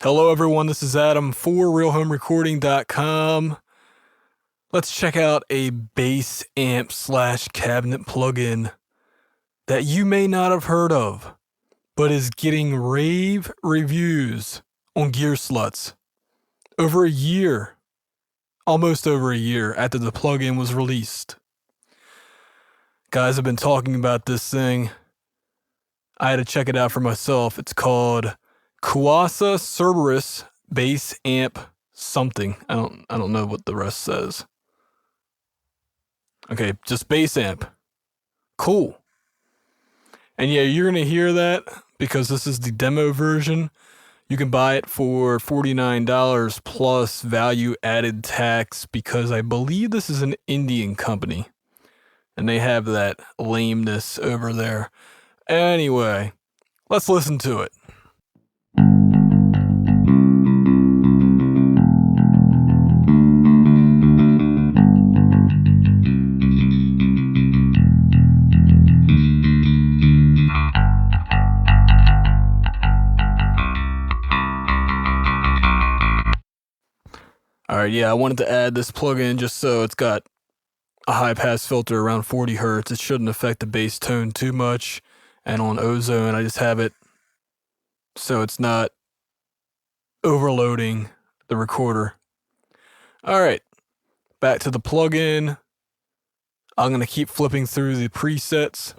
Hello everyone, this is Adam for RealHomeRecording.com. Let's check out a bass amp / cabinet plugin that you may not have heard of, but is getting rave reviews on Gear Sluts. Almost over a year after the plugin was released. Guys have been talking about this thing. I had to check it out for myself. It's called Kuassa Cerberus bass amp something. I don't know what the rest says. Okay, just bass amp. Cool. And yeah, you're gonna hear that because this is the demo version. You can buy it for $49 plus value added tax because I believe this is an Indian company. And they have that lameness over there. Anyway, let's listen to it. Alright, yeah, I wanted to add this plugin just so it's got a high pass filter around 40 hertz. It shouldn't affect the bass tone too much. And on ozone, I just have it so it's not overloading the recorder. Alright, back to the plugin. I'm going to keep flipping through the presets.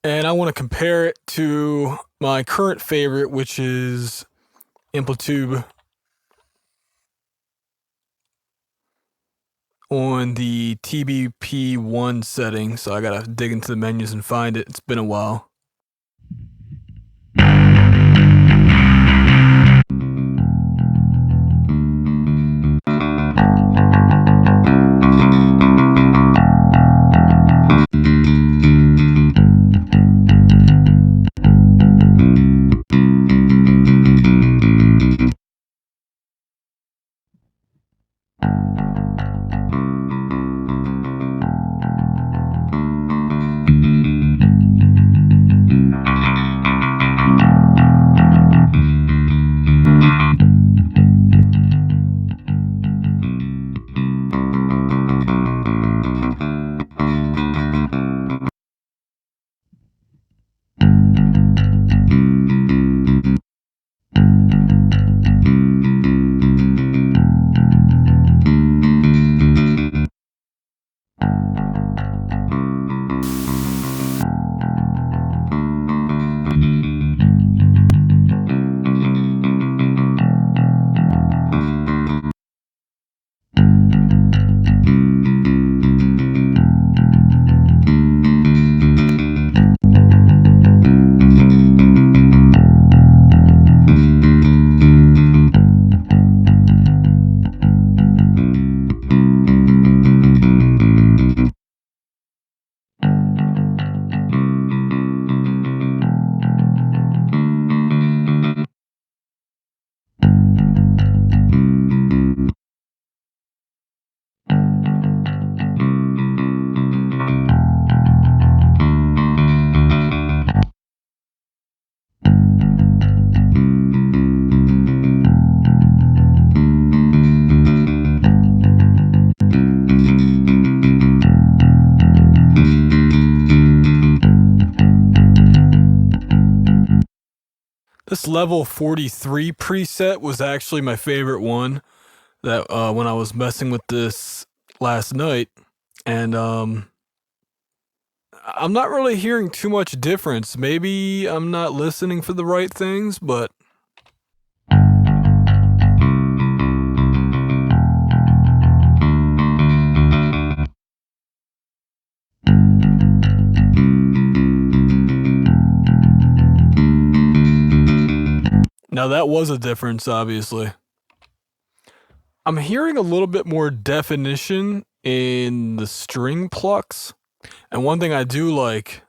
And I want to compare it to my current favorite, which is Amplitube on the TBP1 setting. So I gotta dig into the menus and find it. It's been a while. This level 43 preset was actually my favorite one that when I was messing with this last night. And I'm not really hearing too much difference. Maybe I'm not listening for the right things, but now that was a difference, obviously. I'm hearing a little bit more definition in the string plucks. And one thing I do like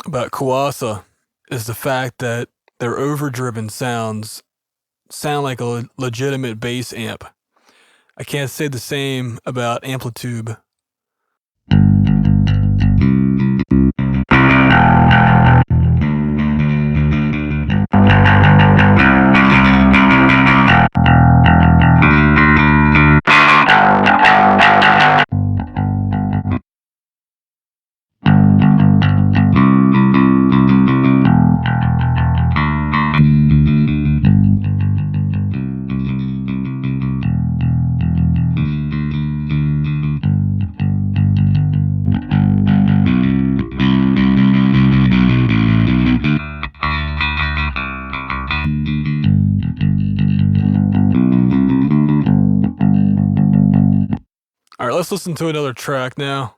about Kuasa is the fact that their overdriven sounds sound like a legitimate bass amp. I can't say the same about Amplitube. All right, let's listen to another track now.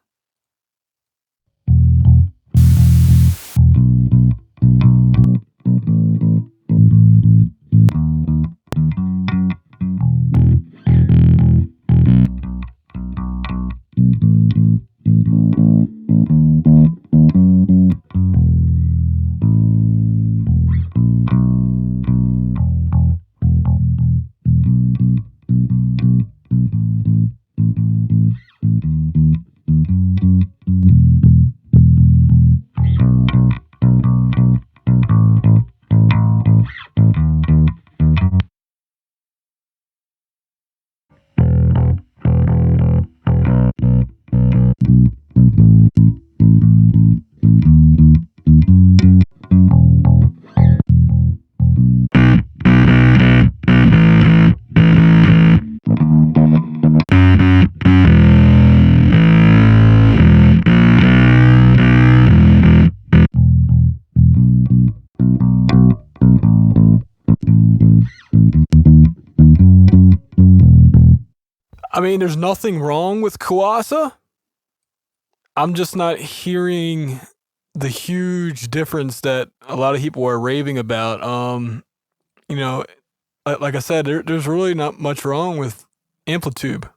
I mean, there's nothing wrong with Kuasa. I'm just not hearing the huge difference that a lot of people are raving about. You know, like I said, there's really not much wrong with Amplitube.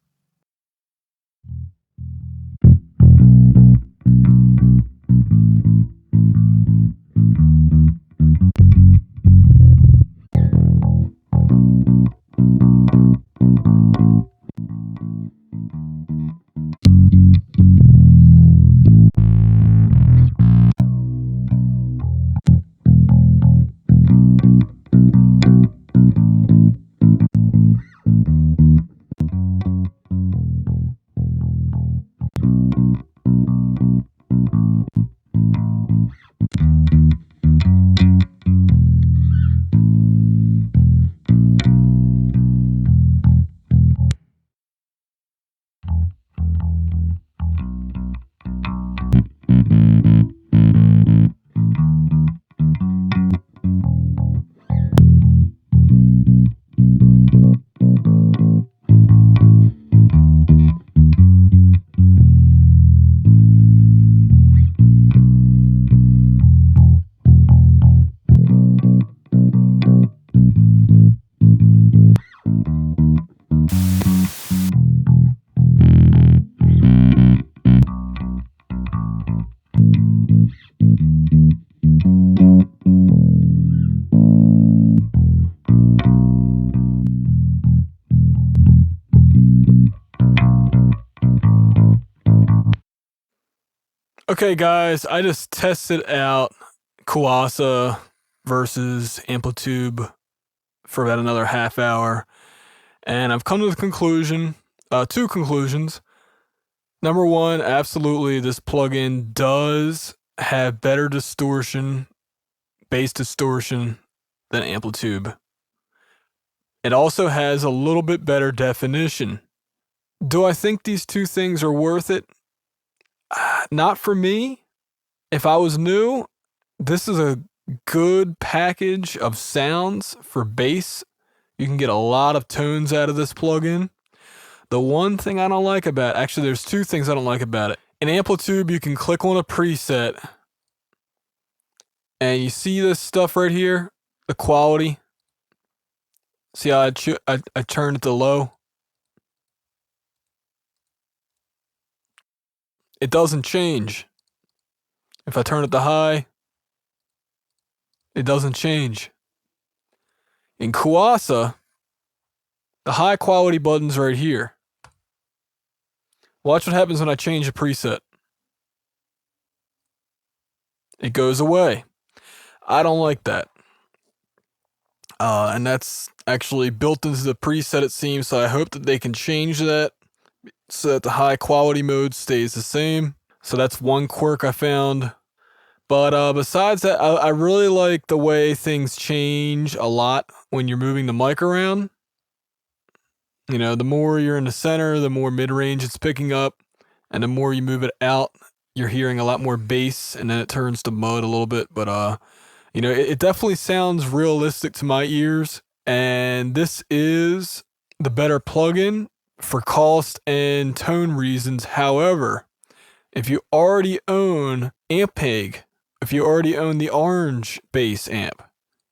Okay, guys, I just tested out Kuasa versus Amplitube for about another half hour, and I've come to the conclusion, two conclusions. Number one, absolutely, this plugin does have better distortion, bass distortion, than Amplitube. It also has a little bit better definition. Do I think these two things are worth it? Not for me. If I was new, this is a good package of sounds for bass. You can get a lot of tones out of this plugin. The one thing I don't like about it, actually there's two things I don't like about it. In Amplitube, you can click on a preset and you see this stuff right here, the quality. See how I turned it to low? It doesn't change. If I turn it to high, it doesn't change. In Kuassa, the high quality button's right here. Watch what happens when I change the preset. It goes away. I don't like that. And that's actually built into the preset, it seems, so I hope that they can change that so that the high quality mode stays the same. So that's one quirk I found. But besides that, I really like the way things change a lot when you're moving the mic around. You know, the more you're in the center, the more mid-range it's picking up. And the more you move it out, you're hearing a lot more bass, and then it turns to mud a little bit. But, you know, it definitely sounds realistic to my ears. And this is the better plugin for cost and tone reasons. However, if you already own Ampeg, if you already own the orange bass amp,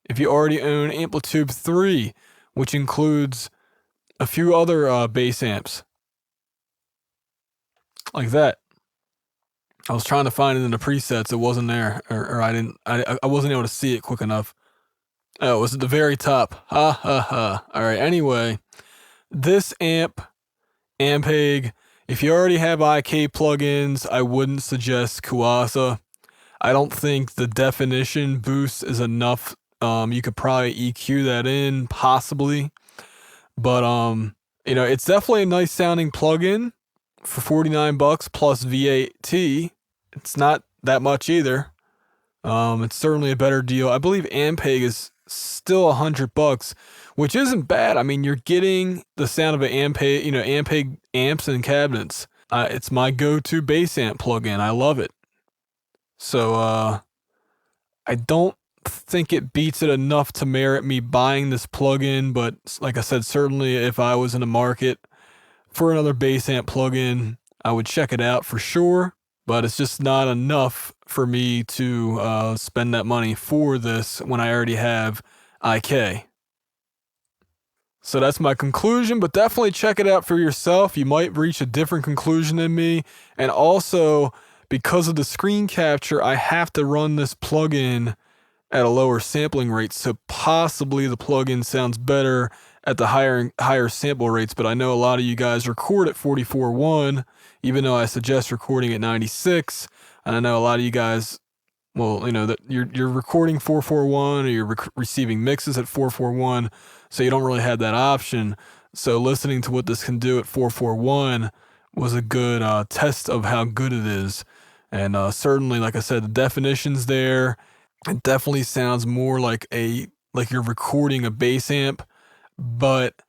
if you already own Amplitube 3, which includes a few other bass amps, like that. I was trying to find it in the presets. It wasn't there, or I wasn't able to see it quick enough. Oh, it was at the very top. Ha ha ha. All right. Anyway, this amp, Ampeg, if you already have IK plugins, I wouldn't suggest Kuasa. I don't think the definition boost is enough. You could probably EQ that in, possibly. But, you know, it's definitely a nice sounding plugin for $49 plus VAT. It's not that much either. It's certainly a better deal. I believe Ampeg is still $100, which isn't bad. I mean, you're getting the sound of an Ampeg, you know, Ampeg amps and cabinets. It's my go-to bass amp plugin. I love it. So, I don't think it beats it enough to merit me buying this plugin, but like I said, certainly if I was in the market for another bass amp plugin, I would check it out for sure. But it's just not enough for me to spend that money for this when I already have IK. So that's my conclusion, but definitely check it out for yourself. You might reach a different conclusion than me. And also, because of the screen capture, I have to run this plugin at a lower sampling rate, so possibly the plugin sounds better at the higher sample rates. But I know a lot of you guys record at 44.1, even though I suggest recording at 96. And I know a lot of you guys, well, you know, that you're recording 441 or you're receiving mixes at 441, so you don't really have that option. So listening to what this can do at 441 was a good test of how good it is. And certainly, like I said, the definition's there. It definitely sounds more like you're recording a bass amp, but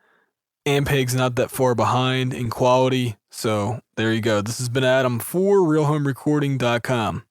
Ampeg's not that far behind in quality. So there you go. This has been Adam for RealHomeRecording.com.